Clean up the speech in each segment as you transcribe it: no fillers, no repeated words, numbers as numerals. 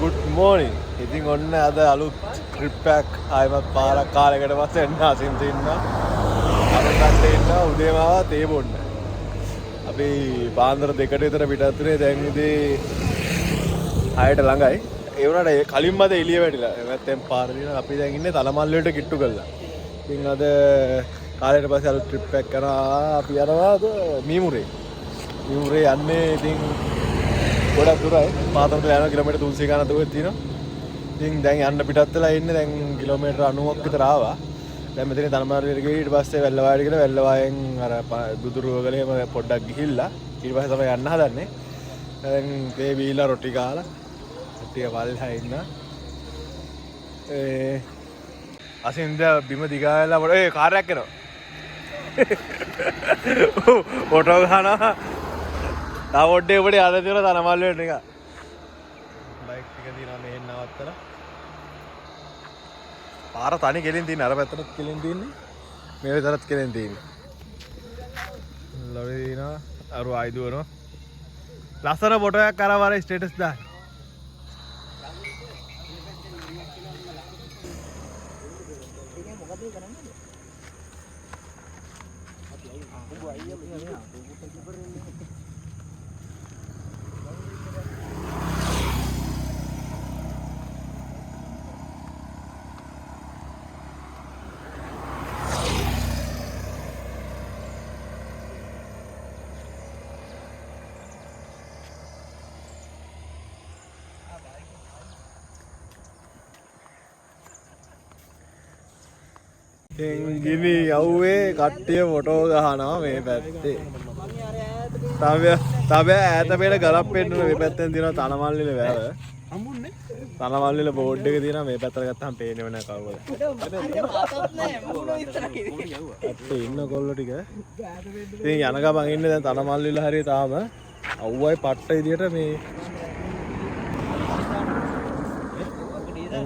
Good morning. ඉතින් ඔන්න අද අලුත් ට්‍රිප් එකක් ආයෙත් පාරක් කාලයකට පස්සේ එන්න අසින්ත ඉන්න. අරකට ඉන්න උදේම ආවා තේ බොන්න. අපි පාන්දර 2ට විතර පිටත් උනේ දැන් උදේ 6ට ළඟයි. ඒ වුණාට කලින් මද එළිය වැටිලා. නැත්නම් පාර දින අපි දැන් ඉන්නේ තලමල් වලට කිට්ටු කරලා. ඉතින් අද කාලයකට පස්සේ අලුත් ට්‍රිප් එකක් කරනවා. අපි යනවා අද මීමුරේ. මීමුරේ යන්නේ ඉතින් ගොඩක් දුරයි. පාතරට යනවා කිලෝමීටර් 300 ගණන් දුරක් තියෙනවා. ඉතින් දැන් යන්න පිටත් වෙලා ඉන්නේ දැන් කිලෝමීටර් 90ක් විතර ආවා. දැන් මෙතන තනමාරුවට ගිහින් ඊට පස්සේ වැල්ලවාඩි කියලා වැල්ලවායෙන් අර බුදුරුවගලේම පොඩ්ඩක් ගිහිල්ලා ඊට පස්සේ තමයි යන්න හදන්නේ. දැන් තේ බීලා රොටි කාලා ටික වල්හා ඉන්න. අසින්ද බිම දිගාලා ඒ කාර්යයක් කරනවා. ෆොටෝ ගන්නවා. තා ඔඩේ ඔබට යන්න තියෙන තනමල් වලට එක. බයික් ටික දිනා මෙහෙන් නවත්තලා. පාර තනි කෙලින් තියෙන අර පැත්තට කෙලින් තියෙන්නේ. මේ විතරත් කෙලින් තියෙන්නේ. ලොරි දිනා අර ආයිදුවනවා. ලස්සන ෆොටෝ එකක් අරන් වර ස්ටේටස් දාන්න. ගිනි යව්වේ කට්ටිය ෆොටෝ ගහනවා මේ පැත්තේ. තව ඈත පෙළ ගලක් පෙන්නන මේ පැත්තෙන් තියෙනවා තනමල්ලිල වැව. හම්බුන්නේ? තනමල්ලිල බෝඩ් එක තියෙනවා මේ පැත්තට ගත්තාම පේන්නේව නැහැ කවුරුද. අත්තේ ඉන්න කොල්ලෝ ටික. ඉතින් යන ගමන් ඉන්නේ දැන් තනමල්ලිල හරිය තාම අවුවයි පට්ට විදියට මේ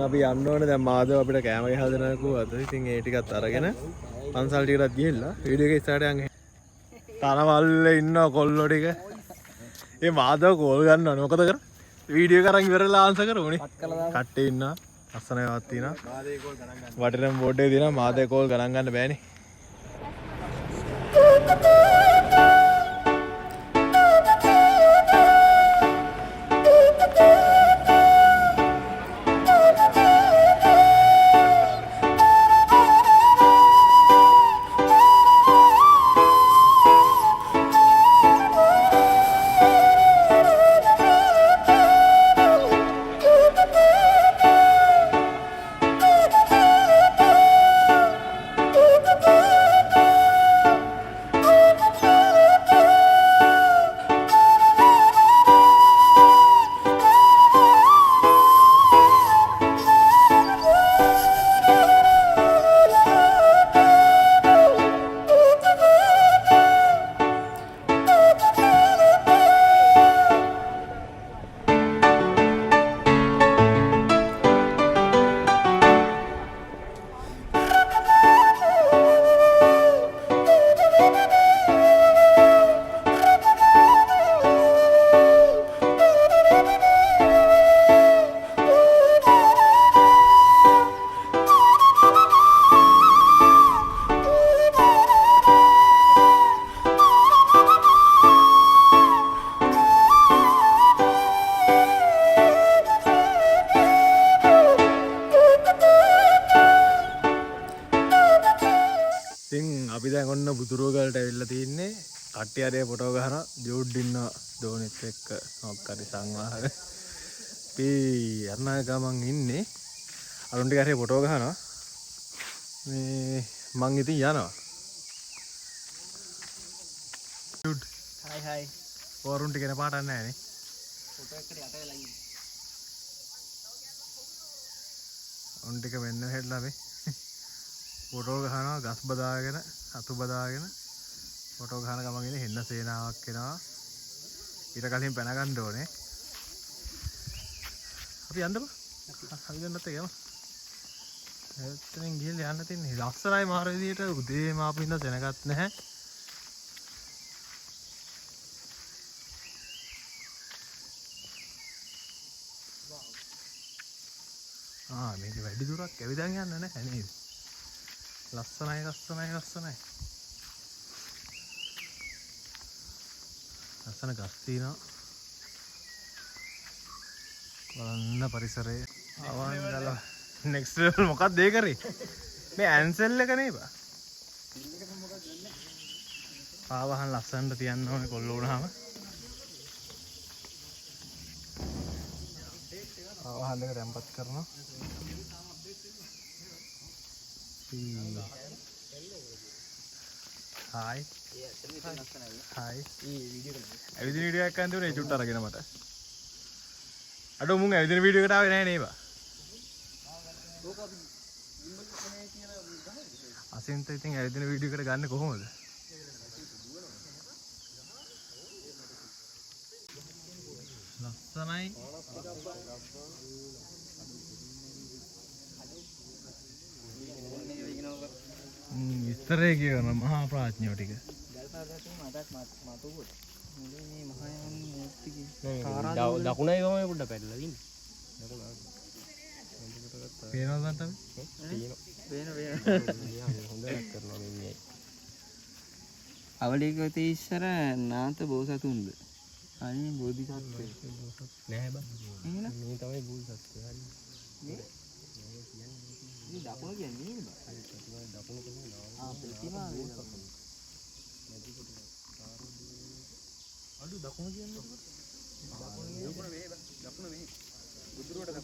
අපි යන්න ඕනේ දැන් මාදව අපිට කෑම ගහලා දෙනකෝ අද ඉතින් ඒ ටිකත් අරගෙන පන්සල් ටිකටත් ගිහිල්ලා වීඩියෝ එක ඉස්සරහට යන් තනවල්ලේ ඉන්න කොල්ලෝ ටික ඒ මාදව කෝල් ගන්නවනේ මොකද කර වීඩියෝ කරන් ඉවරලා ආන්සර් කරමුනේ කට්ටේ ඉන්න ලස්සනවත් තියෙනවා වටිනම් බෝඩ් එකේ තියෙනවා මාදව කෝල් ගණන් ගන්න බෑනේ ඔන්න බුදුරුවගලට ඇවිල්ලා තින්නේ කට්ටිය හරිය ෆොටෝ ගහන ජෝඩ් ඉන්න දෝනිත් එක්ක මොකක්ද සංවාහන අපි අරණාග ගමන් ඉන්නේ අරුන් ටික හරිය ෆොටෝ ගහනවා මේ මං ඉතින් යනවා ජෝඩ් හයි වරුන් ටික එන පාටක් නැහැ නේ ෆොටෝ එකට යට වෙලා ඉන්නේ උන් ටික වෙන්න හෙඩ්ලා මේ ෆොටෝ ගහනවා ගස් බදාගෙන අතු බදාගෙන ෆොටෝ ගහන ගමන් ඉන්නේ හෙන්න සේනාවක් එනවා ඊට කලින් පැන ගන්න ඕනේ අපි යන්නද අපි යන්නත් යමු එතනින් ගිහලා යන්න තින්නේ ලස්සනයි මාර විදියට උදේම ආපු ඉන්න සෙනගත් නැහැ මේක වැඩි දුරක් ඇවිදන් යන්න නැහැ නේද ලස්සනයි ලස්සන ගස් තියෙනවා බලන්න පරිසරය අවන්ගල නෙක්ස්ට් ලෙවල් මොකක්ද ඒ කරේ මේ ඇන්සල් එක නේද පාවහන් ලස්සනට තියන්න ඕනේ කොල්ල වුණාම පාවහන් එක රැම්පත් කරනවා හායි හායි ඇවිදින වීඩියෝ එකක් ගන්න දුන්නේ චුට්ට අරගෙන මට අඩෝ මුන් ඇවිදින වීඩියෝ එකට ආවේ නැහැ නේද අසින්ත ඉතින් ඇවිදින වීඩියෝ එකට ගන්න කොහොමද ලස්සනයි විස්තරේ කියන මහා ප්‍රඥාව ටික දකුණයි වමේ පොඩ්ඩක් පැටලලා ඉන්නේ පේනවද නැත්නම් පේන හොඳට කරනවා මේ අවලීකතේ ඉස්සර නාත බෝසතුන්ද අනේ බෝධිසත්වය නෑ බං එහෙනම් මේ තමයි බෝධිසත්වය හරි මේ දකුණ කියන්නේ නේද දකුණ තමයි ප්‍රතිමා අඩු දකුණ කියන්නේ දකුණ මේ බුදුරුවට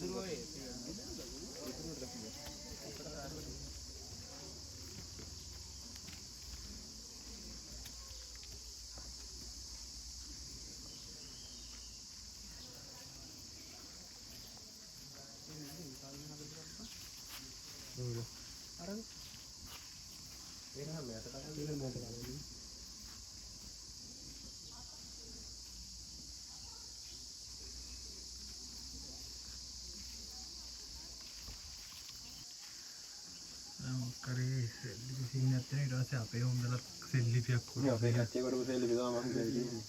කරේ සීන් නැත්නම් ඊට පස්සේ අපේ හොම්දලා සෙල්ලිපියක් වුණා අපේ කච්චේ කරපු සෙල්ලිපි තමයි මම කියන්නේ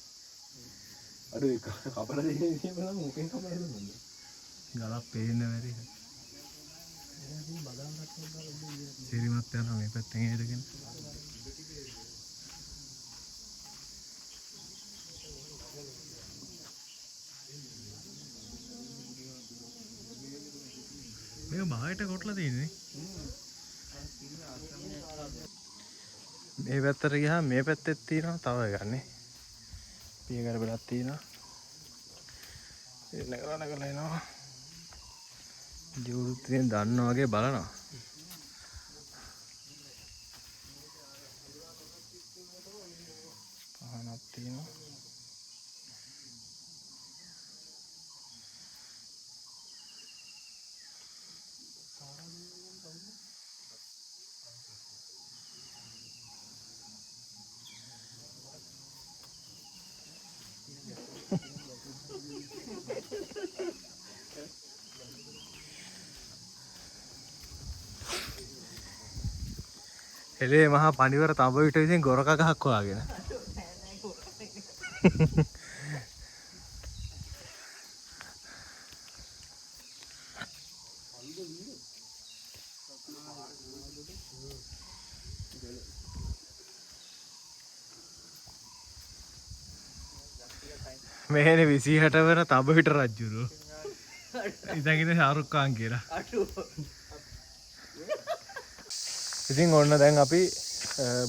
අර ඒක කපලා දෙන්නේ බලන්න මොකෙන් කපලා දුන්නද ගලක් පේන්න බැරි සිරිමත් යනවා මේ පැත්තෙන් එදගෙන මේක බාහිරට කොටලා තියෙන්නේ මේ පැත්තට ගියාම මේ පැත්තෙත් තියෙනවා තව එකක් නේ පියගර බලක් තියෙනවා එන්න කරලා එනවා ජීවුත් ඉතින් දන්නා වගේ බලනවා පහනක් තියෙනවා එලේ මහා පණිවර තඹ විට විසින් ගොරක ගහක් හොයාගෙන මෙහෙනේ 26 වෙන තඹ විට රජුරු ඉතින් ශාරුක් ඛාන් කියලා ඉතින් ඔන්න දැන් අපි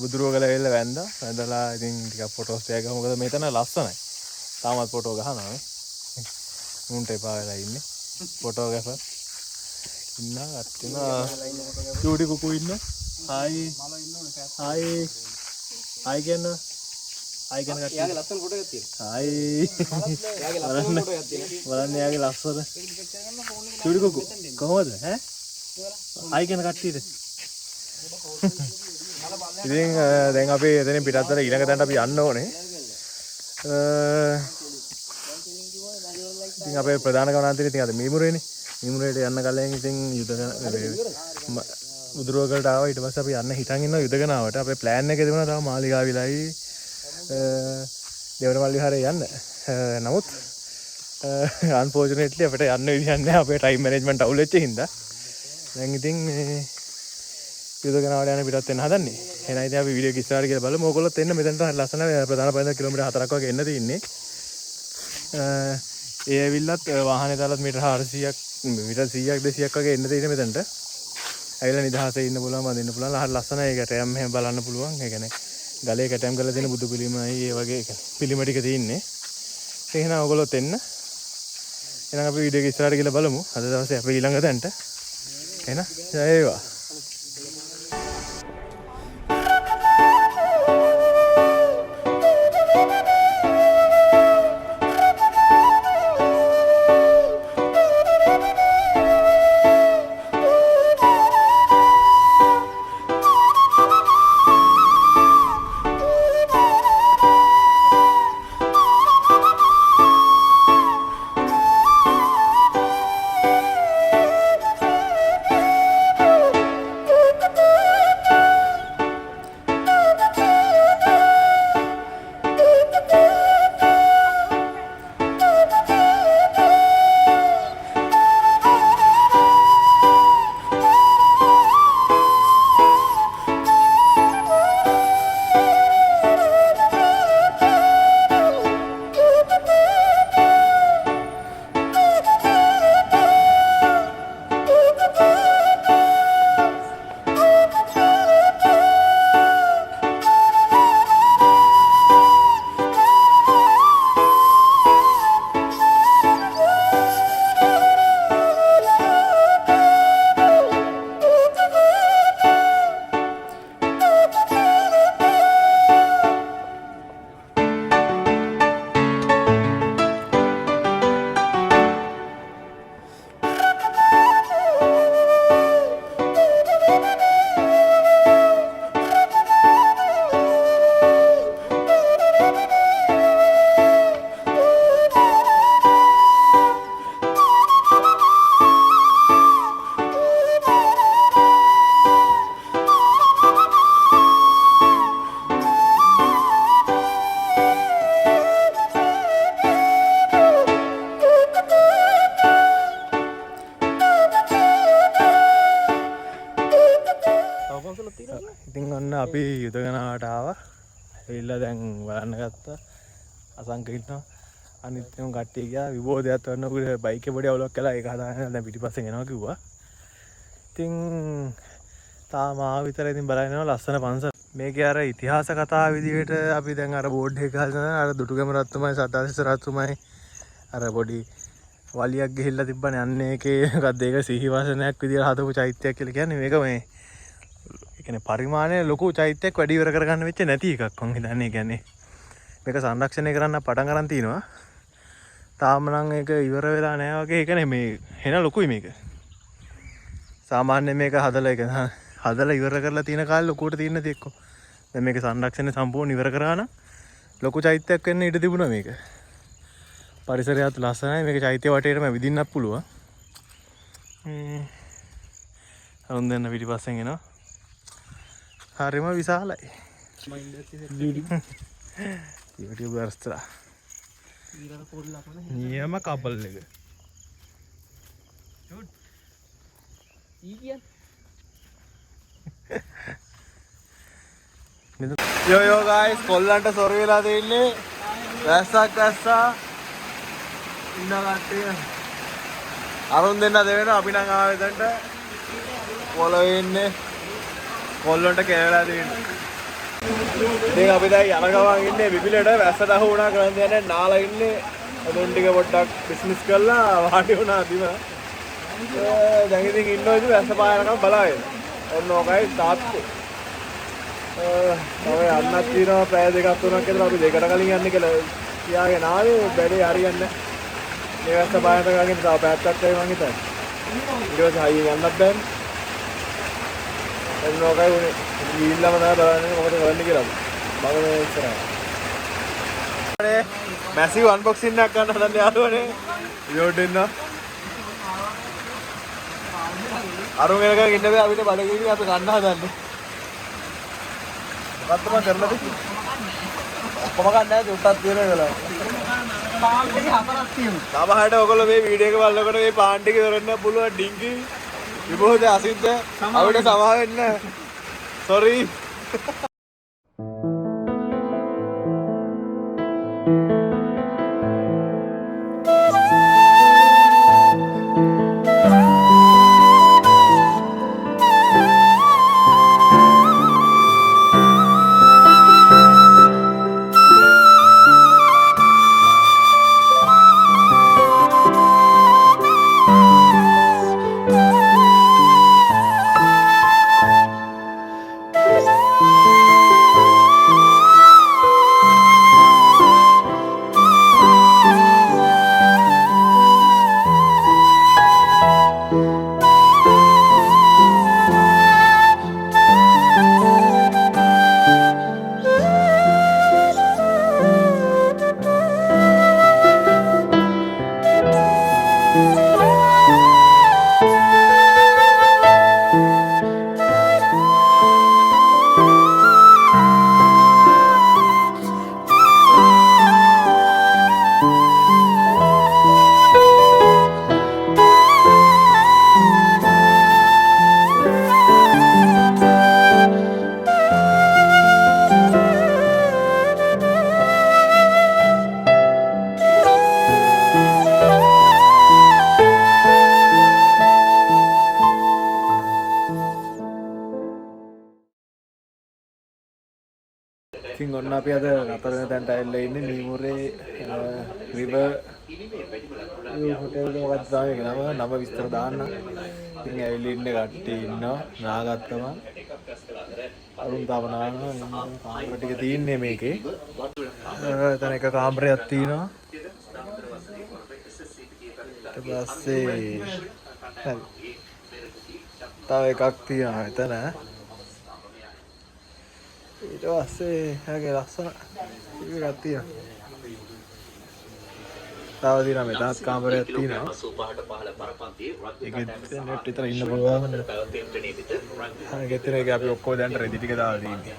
බුදුරුවගල ඇවිල්ලා වැඳලා ඉතින් ටිකක් ෆොටෝස් ටිකක් ගමු. මොකද මෙතන ලස්සනයි. තාමත් ෆොටෝ ගහනවා නේ. උන්ට එපා වෙලා ඉන්නේ. ෆොටෝ ගහ. ඉන්න අත්තින චූටි කුකු ඉන්න. හායි. හායි. හායි කියන්න. හායි කියන්න කට්ටිය. යාගේ ලස්සන ෆොටෝ එකක් තියෙනවා. හායි. යාගේ ලස්සන ෆොටෝ එකක් තියෙනවා. බලන්න යාගේ ලස්සන. චූටි කුකු. කොහොමද ඈ? හායි කියන්න කට්ටියට. ඉතින් දැන් අපි එතනින් පිටත්තට ඊළඟ තැනට අපි යන්න ඕනේ. ඉතින් අපේ ප්‍රධාන ගමනාන්තරේ ඉතින් අද මීමුරේනේ. මීමුරේට යන්න කලින් ඉතින් බුදුරුවගලට ආවා. ඊට පස්සේ අපි යන්න හිතන් ඉන්නවා යුදගනාවට. අපේ ප්ලෑන් එකේ තිබුණා තව මාලිගාවිලයි දෙවනමල් විහාරේ යන්න. නමුත් අන්ෆෝචුනේට්ලි අපිට යන්න විදිහක් නැහැ. අපේ ටයිම් මැනේජ්මන්ට් අවුල් වෙච්ච හින්දා. දැන් ඉතින් යුදගනාවට යන පිටත් වෙන්න හදන්නේ. එහෙනම් ඉතින් අපි වීඩියෝ එක ඉස්සරහට ගිහලා බලමු. ඕගොල්ලොත් එන්න මෙතනට ලස්සන ප්‍රධාන පදින්න කිලෝමීටර් 4ක් වගේ එන්න තියෙන්නේ. ඒ ඇවිල්ලත් වාහනේ දාලත් මීටර 400ක් මීටර 100ක් 200ක් වගේ එන්න තියෙන්නේ මෙතනට. ඇවිල්ලා නිදහසේ ඉන්න පුළුවන්, වඳින්න පුළුවන්. හරිය ලස්සනයි. ඒක කැටයම් මෙහෙම බලන්න පුළුවන්. ඒ කියන්නේ ගලේ කැටයම් කරලා තියෙන බුදු පිළිමයි ඒ වගේ පිළිම ටික තියෙන්නේ. එහෙනම් ඕගොල්ලොත් එන්න. එහෙනම් අපි වීඩියෝ එක ඉස්සරහට ගිහලා බලමු. අද දවසේ අපි ඊළඟ තැනට. එහෙනම් ජය වේවා. ඉතින් ඔන්න අපි යුදගනාවට ආවා. ඇවිල්ලා දැන් බලන්න ගත්තා. අසංක ඉන්නවා. අනිත් උන් කට්ටිය ගියා විභෝධයත් වන්නකොට බයික් එක පොඩි අවුලක් කළා. ඒක හදාගෙන දැන් පිටිපස්සෙන් එනවා කිව්වා. ඉතින් තාම ආව විතරයි. ඉතින් බලන්න යනවා ලස්සන පන්සල. මේකේ අර ඉතිහාස කතා විදිහට අපි දැන් අර බෝඩ් එක ගහලා අර දුටුගැමුණු රජතුමයි සද්ධාතිස්ස රජතුමයි අර පොඩි වලියක් ගිහිල්ලා තිබ්බනේ. අන්න ඒකේ මොකක්ද ඒක සිහිවසනයක් විදිහට හදපු චෛත්‍යයක් කියලා කියන්නේ. මේක මේ ඒ කියන්නේ පරිමාණය ලොකු චෛත්‍යයක් වැඩි ඉවර කරගන්න වෙච්ච නැති එකක් මං හිතන්නේ. ඒ කියන්නේ මේක සංරක්ෂණය කරන්න පටන් ගන්න තිනවා. තාම නම් ඒක ඉවර වෙලා නැහැ වගේ. ඒක නේ මේ එන ලොකුයි මේක. සාමාන්‍යයෙන් මේක හදලා ඉවර කරලා තියෙන කාලේ ලොකුවට තියෙන නැති එක්ක. දැන් මේක සංරක්ෂණය සම්පූර්ණ ඉවර කරා නම් ලොකු චෛත්‍යයක් වෙන්න ඉඩ තිබුණා මේක. පරිසරයත් ලස්සනයි. මේක චෛත්‍ය වටේටම විදින්නත් පුළුවන්. අරුන් දෙන්න පිටිපස්සෙන් එනවා. හරිම විශාලයි. YouTubeර්ස්ලා නියම කපල් එක. යෝ ගයිස් කොල්ලන්ට සොර වෙලා දෙන්නේ. වැස්සක් වැස්සා ඉන්න කට්ටිය අරුන් දෙන්න දෙවෙන අපි නම් ආවෙ දැන්ට පොළොවේ ඉන්නේ. කොල්ලන්ට කැරලා දෙන්නේ. ඉතින් අපි දැන් යන ගමන් ඉන්නේ විපිලට වැස්සට අහු වුණා කරන් යන්නේ නාලා ඉන්නේ ඔතොන් ටික පොඩ්ඩක් බිස්නස් කරලා වාඩි වුණා බිම. දැන් ඉතින් ඉන්නවා ඉතින් වැස්ස පායනකම් බලාගෙන. ඔන්න ඔකයි තාත්තේ. තව යන්නත් තියෙනවා පැය දෙකක් තුනක් විතර අපි දෙකට කලින් යන්නේ කියලා කියාගෙන ආවේ බැලේ හරියන්නේ නැහැ. මේ වැස්ස පායනට ගාගෙන තව පැත්තක් වෙයි මං හිතන්නේ. ඊට පස්සේ හයියෙන් යන්නත් බෑනේ. එන්න ඔකයි උනේ. ගිහිල්ලාම තමයි බලන්නේ මොකද කරන්න කියලා. බලමු ඉස්සරහ. මැසිව් අන්බොක්සින් එකක් ගන්න හදන්නේ යාළුවනේ. විඩියෝට එන්න. අරුන් එකක ඉන්න බෑ අපිට බඩගිනි අපි ගන්න හදන්නේ. මොකක්ද මම කරලා දෙන්නේ? ඔක්කොම ගන්න නැහැ උට්ටක් තියෙන වෙලාව. පාන් ටික හතරක් තියෙනවා. සමහරට ඔයගොල්ලෝ මේ වීඩියෝ එක බලනකොට මේ පාන් ටික දරන්න පුළුවන් ඩිංගි විභෝද අසින්ද අපිට සමා වෙන්න. sorry. ඉතින් ඔන්න අපි අද නතර වෙන තැනට ඇවිල්ලා ඉන්නේ මීමුරේ රිවර් හොටෙල් එක මොකක්ද තමයි නම විස්තර දාන්න. ඉතින් ඇවිල්ලා ඉන්නේ කට්ටිය ඉන්නවා නාගත්තම. අරුන් තාම නානවා කාමර ටික තියෙන්නේ මේකේ. එතන එක කාමරයක් තියෙනවා. ඊට පස්සේ හරි. තව එකක් තියෙනවා එතන. ඊට පස්සේ හැගේ ලස්සන එකක් තියෙනවා. තව තියෙනවා මෙතනත් කාමරයක් තියෙනවා. ඒකෙත් නෙට් විතර ඉන්න පුළුවන්. හරි ගෙතර එක අපි ඔක්කොම දැන් රෙදි ටික දාලා තියෙන්නේ.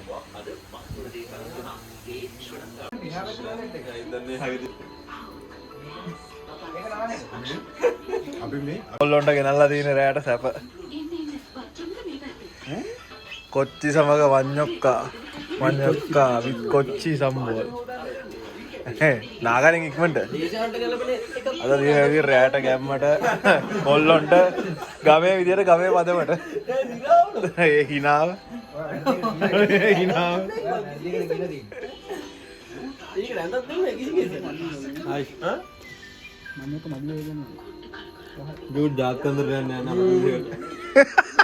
අපි මේ ඔල්ලොන්ට ගෙනල්ලා තියෙන රැයට සැප. කොච්චි සමග මඤ්ඤොක්කා with කොච්චි සම්බෝල්. නාගරින් ඉක්මනට. අද දිනේ රැයට ගැම්මට ඔල්ලොන්ට ගමේ විදියට ගමේ පදමට. ඒ හිනාව. හිනාව. ඒක රැඳක් දෙන්නේ කිසි කෙනෙක්. හයි. මම මඩල වෙනවා. දුක් ඩාක්ටර් යන්නේ නැහැ.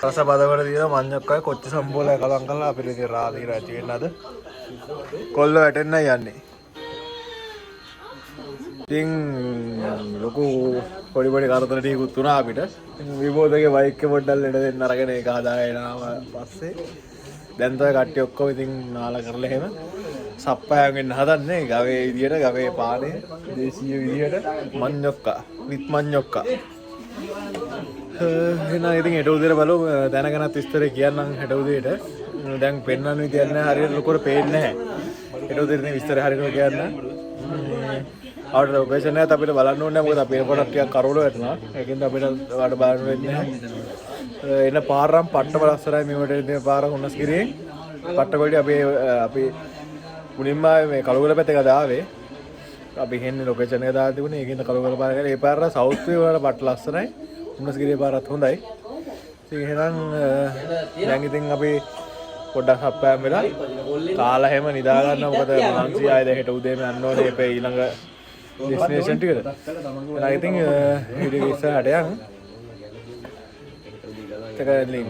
රස බදවල තියෙන මඤ්ඤොක්කයි කොච්චි සම්බෝලය කලම් කරලා අපිට ඉතින් රාලි රැටි වෙන්න අද කොල්ල වැටෙන්නයි යන්නේ. ඉතින් ලොකු පොඩි පොඩි කරදර ටිකකුත් වුණා අපිට. විභෝදගේ බයික් එක පොඩ්ඩක් ලෙඩ දෙන්න අරගෙන ඒක හදාගෙන ආවා පස්සේ දැන් තමයි කට්ටිය ඔක්කොම ඉතින් නාලා කරලා එහෙම සප්පායන් හදන්නේ ගවේ විදියට ගවේ පානේ දේශීය විදියට මඤ්ඤොක්කා with මඤ්ඤොක්කා. එහෙනම් ඉතින් හෙට උදේට බලමු දැනගෙනත් විස්තරේ කියන්නම් හෙට උදේට. දැන් පෙන්නන්න විදියක් නැහැ හරියට ලොකුවට පේන්නේ නැහැ. හෙට උදේට ඉතින් විස්තරේ හරියට කියන්න. ආවට ලොකේෂන් එකත් අපිට බලන්න ඕනේ මොකද අපි එනකොට ටිකක් කරවල වැටෙනවා. ඒකෙන්ද අපිට වඩ බලන්න වෙන්නේ නැහැ. එන පාරම් පට්ටම ලස්සනයි මේවට ඉතින් පාර හුන්නස්ගිරියෙන් පට්ටකොල්ටි අපි මුලින්ම මේ කළුගල පැත්තේ ගාවේ. අපි හෙන්නේ ලොකේෂන් එක දාලා තිබුණේ. ඒකෙන්ද කළුගල පාර ගාලා ඒ පාර සවුත් වේ වල පට්ට ලස්සනයි. හුන්නස්ගිරියේ පාරත් හොඳයි. ඉතින් එහෙනම් දැන් ඉතින් අපි පොඩ්ඩක් හප්පෑම් වෙලා කාලා හැම නිදා ගන්න මොකද මහන්සි ආයෙ දෙහෙට උදේම යන්න ඕනේ මේ ඊළඟ ඩෙස්ටිනේෂන් ටිකට. එහෙනම් ඉතින් වීඩියෝ එක ඉස්සරහට යන්න. ඒක ලින්ක්.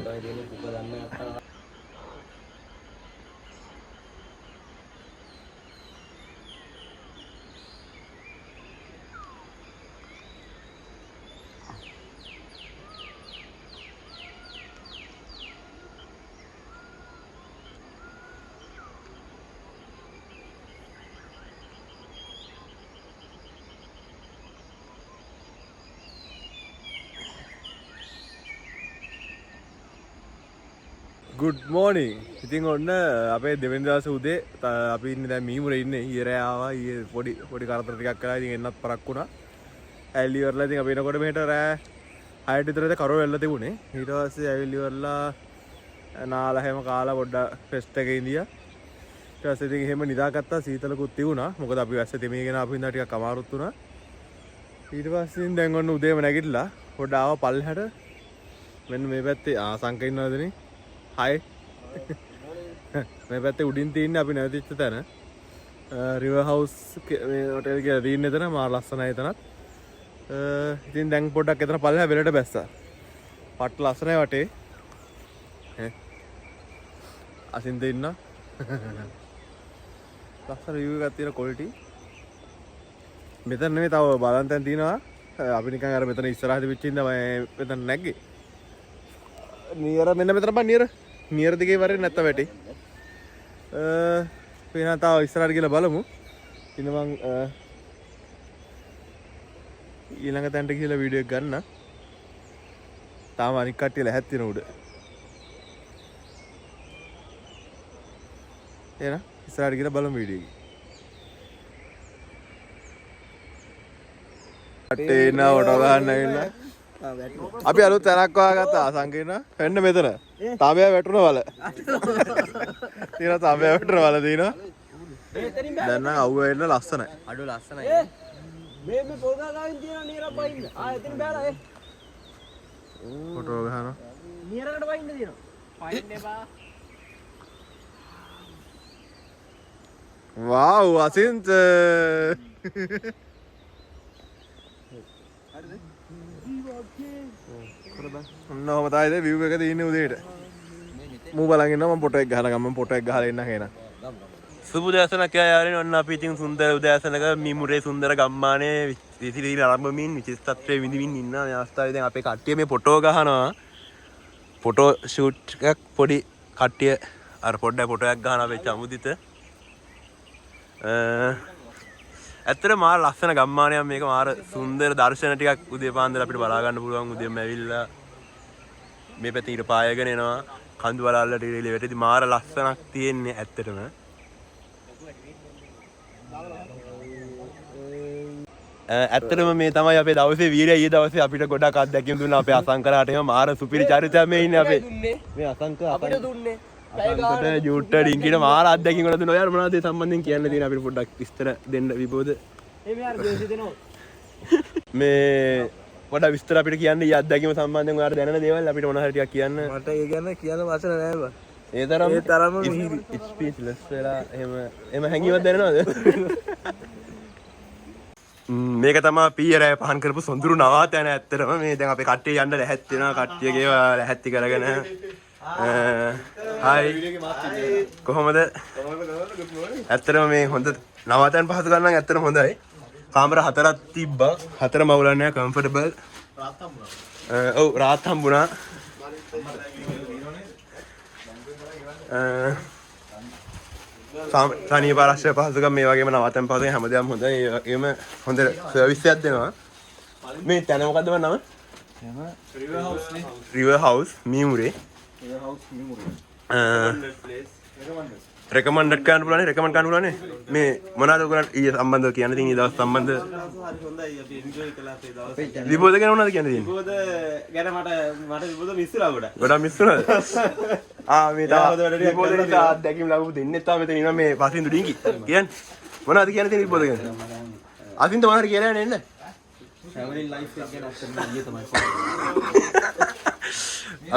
Good morning. ඉතින් ඔන්න අපේ දෙවෙනි දවසේ උදේ අපි ඉන්නේ දැන් මීමුරේ ඉන්නේ. ඊයේ රෑ ආවා. ඊයේ පොඩි කරදර ටිකක් කළා. ඉතින් එන්නත් පරක් වුණා. ඇවිල්ලි ඉවරලා ඉතින් අපි එනකොට මෙහෙට රෑ 6ට විතර කරෝ වෙල්ල තිබුණේ. ඊට පස්සේ ඇවිල්ලි ඉවරලා නාලා හැම කාලා පොඩ්ඩක් ෆෙස්ට් එකේ ඉඳියා. ඊට පස්සේ ඉතින් එහෙම නිදාගත්තා. සීතලකුත් තිබුණා. මොකද අපි වැස්සේ තෙමීගෙන ආපු හින්දා ටිකක් අමාරුත් වුණා. ඊට පස්සේ දැන් ඔන්න උදේම නැගිටලා පොඩ්ඩ ආවා පල්ලෙහාට. මෙන්න මේ පැත්තේ ආසංක ඉන්නවදනේ. Hi. මේ පැත්තේ උඩින් තියෙන්නේ අපි නැවතිච්ච තැන. රිවර් හවුස් මේ හොටෙල් කියලා තියෙන එතන මා ලස්සනයි එතනත්. ඉතින් දැන් පොඩ්ඩක් එතන පල්ලෙහා වෙලට බැස්සා. පට්ට ලස්සනයි වටේ. අසින්ද ඉන්න. ලස්සන view එකක් තියෙන quality. මෙතන නෙමෙයි තව බලන් තැන් තියෙනවා. අපි නිකන් අර මෙතන ඉස්සරහට පිටින් ඉඳන් මෙතන නැග්ගේ. නියර මෙන්න මෙතන බං නියර දිගේ වරේ නැත්ත වැටි. වෙන තාව ඉස්සරහට ගිහලා බලමු. ඉන්න මං ඊළඟ තැනට ගිහලා වීඩියෝ එක ගන්න. තාම අනික් කට්ටිය ලැහත් වෙන උඩ. එන ඉස්සරහට ගිහලා බලමු වීඩියෝ එක. අටේ නා ඔටෝ ගන්න ඇවිල්ලා. අපි අලුත් තැනක් හොයාගත්තා සංකේන වෙන්න මෙතන. තාඹයා වැටුණ වල. තියෙනවා තාඹයා වැටුණ වල තියෙනවා. දැන් නම් අවුව වෙන්න ලස්සනයි. අඩු ලස්සනයි. මේ පොල් ගාගෙන තියෙන නීරක් වයින්න. එතන බෑලා ෆොටෝ ගහනවා. නීරකට වයින්න තියෙනවා. වයින්න එපා. Wow, අසින්ත. ඔන්න ඔහම තමයි view එක තියෙන්නේ උදේට. මූ බලන් ඉන්නවා මම ෆොටෝ එක ගහලා ගමන් ෆොටෝ එක ගහලා එන්න හේන. සුබ උදෑසනක් යාරෙන් ඔන්න අපි ඉතින් සුන්දර උදෑසනක මීමුරේ සුන්දර ගම්මානයේ විසිරී ආරම්භමින් විචිත්තත්වයේ විඳින්න ඉන්න මේ අවස්ථාවේ දැන් අපේ කට්ටිය මේ ෆොටෝ ගහනවා. ෆොටෝ ෂූට් එකක් පොඩි කට්ටිය අර පොඩ්ඩක් ෆොටෝ එකක් ගහනවා වෙච්ච අමුදිත. ඇත්තට මාර ලස්සන ගම්මානයක් මේක මාර සුන්දර දර්ශන ටිකක් උදේ පාන්දර අපිට බලා ගන්න පුළුවන් උදේම ඇවිල්ලා මේ පැත්තේ ඉර පායගෙන එනවා කඳු වලල්ලට ඉරෙලි වැටෙදි මාර ලස්සනක් තියෙන්නේ ඇත්තටම. ඇත්තටම මේ තමයි අපේ දවසේ වීරය ඊයේ දවසේ අපිට ගොඩක් අත්දැකීම් දුන්නා අපේ අසංකරාට එහෙම මාර සුපිරි චරිතයක් මේ ඉන්නේ අපේ මේ අසංක අපිට දුන්නේ අසංකට ජූට්ට ඩිංගිට මාර අත්දැකීම් වල දුන්නා. ඔයාලා මොනවද ඒ සම්බන්ධයෙන් කියන්න තියෙන අපිට පොඩ්ඩක් විස්තර දෙන්න විබෝධ. මේ පොඩ්ඩක් විස්තර අපිට කියන්න ඊ අත්දැකීම සම්බන්ධයෙන් ඔයාලට දැනෙන දේවල් අපිට මොනවා හරි ටිකක් කියන්න. මට ඒ ගැන කියන්න වචන නෑ බා. ඒ තරම මිහිරි. ස්පීච්ලස් වෙලා එහෙම හැංගීමක් දැනෙනවද? මේක තමයි පීරය පහන් කරපු සොඳුරු නවාතැන. ඇත්තටම මේ දැන් අපේ කට්ටිය යන්න ලැහැත් වෙනවා. කට්ටියගේ ලැහැත්ති කරගෙන හායි කොහොමද? ඇත්තටම මේ හොඳ නවාතැන් පහසු ගන්න නම් ඇත්තටම හොඳයි. කාමර 4ක් තිබ්බා. 4 මවුලක් නෑ කම්ෆර්ටබල්. ඔව් රාත් හම්බුණා. තනිය පාරක්ෂක පහසුකම් මේ වගේම නවාතැන් පහසුකම් හැමදේම හොඳයි. ඒ වගේම හොඳ සර්විස් එකක් දෙනවා. මේ තැන මොකද්ද මම නම? රිවර් හවුස් මීමුරේ. රෙකමන්ඩඩ් කරන්න පුළුවන් නේ? රෙකමන්ඩ් කරන්න පුළුවන් නේ? මේ මොනවද ඔයගොල්ලන් ඊයේ සම්බන්ධව කියන්න තියෙන ඊ දවස් සම්බන්ධ? හරි හොඳයි අපි එන්ජොයි කළා අපේ දවස්. විබෝධ ගැන මොනවද කියන්න තියෙන්නේ? විබෝධ ගැන මට විබෝධ මිස් වෙලා ගොඩක්. ගොඩක් මිස් වුණාද? මේ තාම විබෝධ අත්දැකීම් ලැබුව දෙන්නේ තාම මෙතන ඉන්නවා මේ පසින්දු ඩිංගි. කියන්නේ මොනවද කියන්න තියෙන්නේ විබෝධ ගැන? අසින්ද මොනවද කියලා යන්නේ එන්න? ෆැමිලි ලයිෆ් එක ගැන අත්දැකීම් ඊයේ තමයි.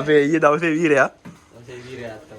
අපේ ඊයේ දවසේ වීරයා. දවසේ වීරයා තමයි.